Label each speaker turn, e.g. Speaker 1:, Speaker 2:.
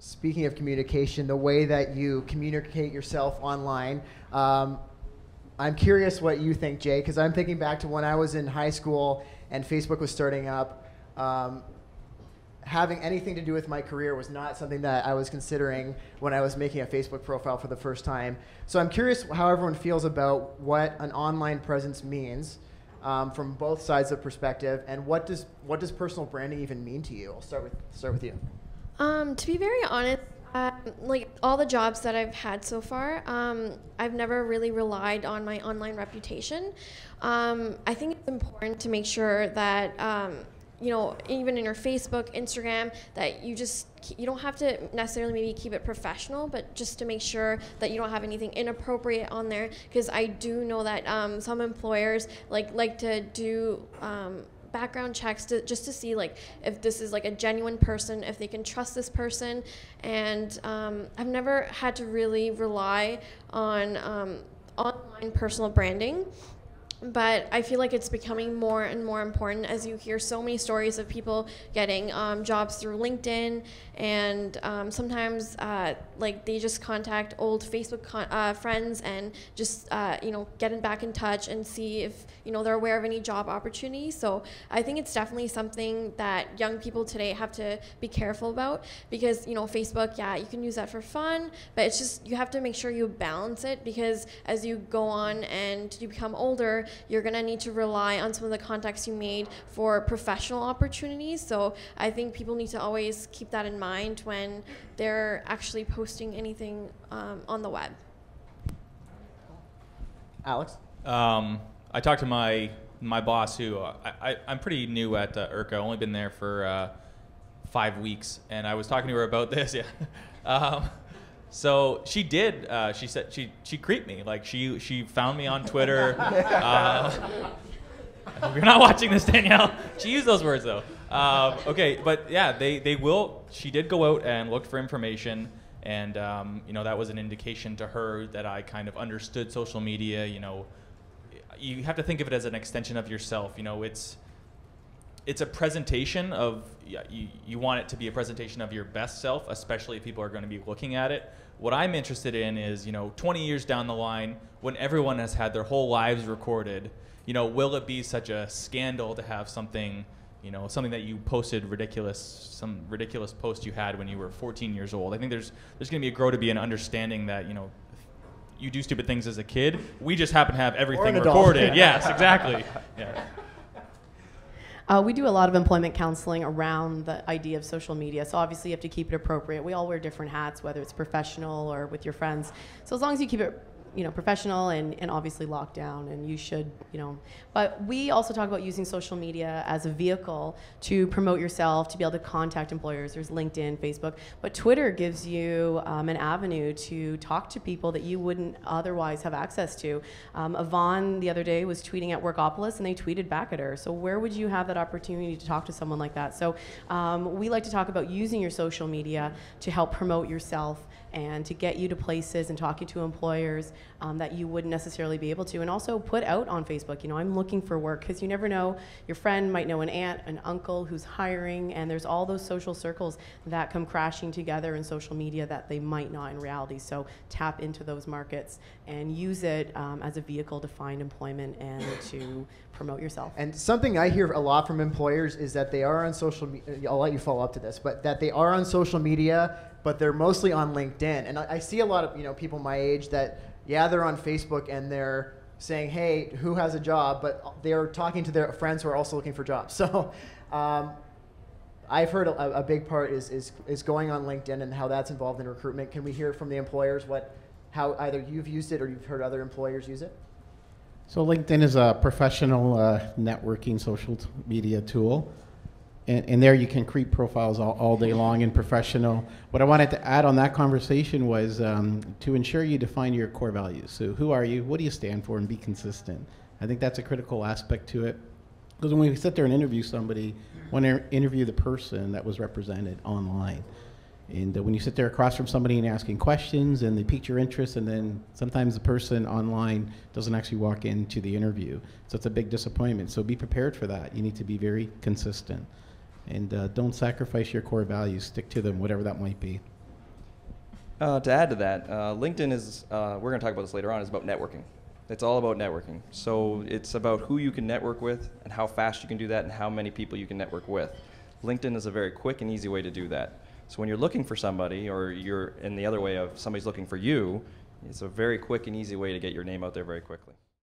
Speaker 1: speaking of communication, the way that you communicate yourself online. I'm curious what you think, Jay, because I'm thinking back to when I was in high school and Facebook was starting up. Having anything to do with my career was not something that I was considering when I was making a Facebook profile for the first time. So I'm curious how everyone feels about what an online presence means from both sides of perspective, and what does personal branding even mean to you? I'll start with you.
Speaker 2: To be very honest, like all the jobs that I've had so far, I've never really relied on my online reputation. I think it's important to make sure that you know, even in your Facebook, Instagram, that you don't have to necessarily maybe keep it professional, but just to make sure that you don't have anything inappropriate on there. Because I do know that some employers like to do background checks just to see like if this is like a genuine person, if they can trust this person. And I've never had to really rely on online personal branding. But I feel like it's becoming more and more important as you hear so many stories of people getting jobs through LinkedIn, and sometimes like they just contact old Facebook friends and just you know, get back in touch and see if, you know, they're aware of any job opportunities. So I think it's definitely something that young people today have to be careful about, because, you know, Facebook, yeah, you can use that for fun, but it's just, you have to make sure you balance it, because as you go on and you become older, you're going to need to rely on some of the contacts you made for professional opportunities. So I think people need to always keep that in mind when they're actually posting anything on the web.
Speaker 1: Alex?
Speaker 3: I talked to my boss, who I'm pretty new at IRCA, only been there for 5 weeks, and I was talking to her about this. Yeah. So she did. She said she creeped me. Like she found me on Twitter. You're not watching this, Danielle. She used those words though. Okay, but yeah, they will. She did go out and looked for information, and you know, that was an indication to her that I kind of understood social media. You know, you have to think of it as an extension of yourself. You know, it's a presentation of, you want it to be a presentation of your best self, especially if people are going to be looking at it. What I'm interested in is, you know, 20 years down the line, when everyone has had their whole lives recorded, you know, will it be such a scandal to have something, you know, something that you posted some ridiculous post you had when you were 14 years old? I think there's going to be an understanding that, you know, you do stupid things as a kid. We just happen to have everything recorded. Yes, exactly. Yeah.
Speaker 4: We do a lot of employment counseling around the idea of social media. So obviously you have to keep it appropriate. We all wear different hats, whether it's professional or with your friends. So as long as you keep it, you know, professional and obviously locked down, and you should, you know. But we also talk about using social media as a vehicle to promote yourself, to be able to contact employers. There's LinkedIn, Facebook, but Twitter gives you an avenue to talk to people that you wouldn't otherwise have access to. Yvonne the other day was tweeting at Workopolis, and they tweeted back at her. So where would you have that opportunity to talk to someone like that? So we like to talk about using your social media to help promote yourself and to get you to places and talking to employers that you wouldn't necessarily be able to. And also put out on Facebook, you know, I'm looking for work, because you never know, your friend might know an aunt, an uncle who's hiring, and there's all those social circles that come crashing together in social media that they might not in reality. So tap into those markets and use it as a vehicle to find employment and to promote yourself.
Speaker 1: And something I hear a lot from employers is that they are on social media. I'll let you follow up to this, but that they are on social media, but they're mostly on LinkedIn. And I see a lot of, you know, people my age that, yeah, they're on Facebook and they're saying, hey, who has a job? But they're talking to their friends who are also looking for jobs. So I've heard a big part is going on LinkedIn and how that's involved in recruitment. Can we hear from the employers how either you've used it or you've heard other employers use it?
Speaker 5: So LinkedIn is a professional networking social media tool. And there you can create profiles all day long and professional. What I wanted to add on that conversation was to ensure you define your core values. So who are you? What do you stand for? And be consistent. I think that's a critical aspect to it. Because when we sit there and interview somebody, we want to interview the person that was represented online. And when you sit there across from somebody and asking questions and they pique your interest, and then sometimes the person online doesn't actually walk into the interview. So it's a big disappointment. So be prepared for that. You need to be very consistent. And don't sacrifice your core values. Stick to them, whatever that might be.
Speaker 6: To add to that, LinkedIn is, we're going to talk about this later on, is about networking. It's all about networking. So it's about who you can network with and how fast you can do that and how many people you can network with. LinkedIn is a very quick and easy way to do that. So when you're looking for somebody, or you're in the other way of somebody's looking for you, it's a very quick and easy way to get your name out there very quickly.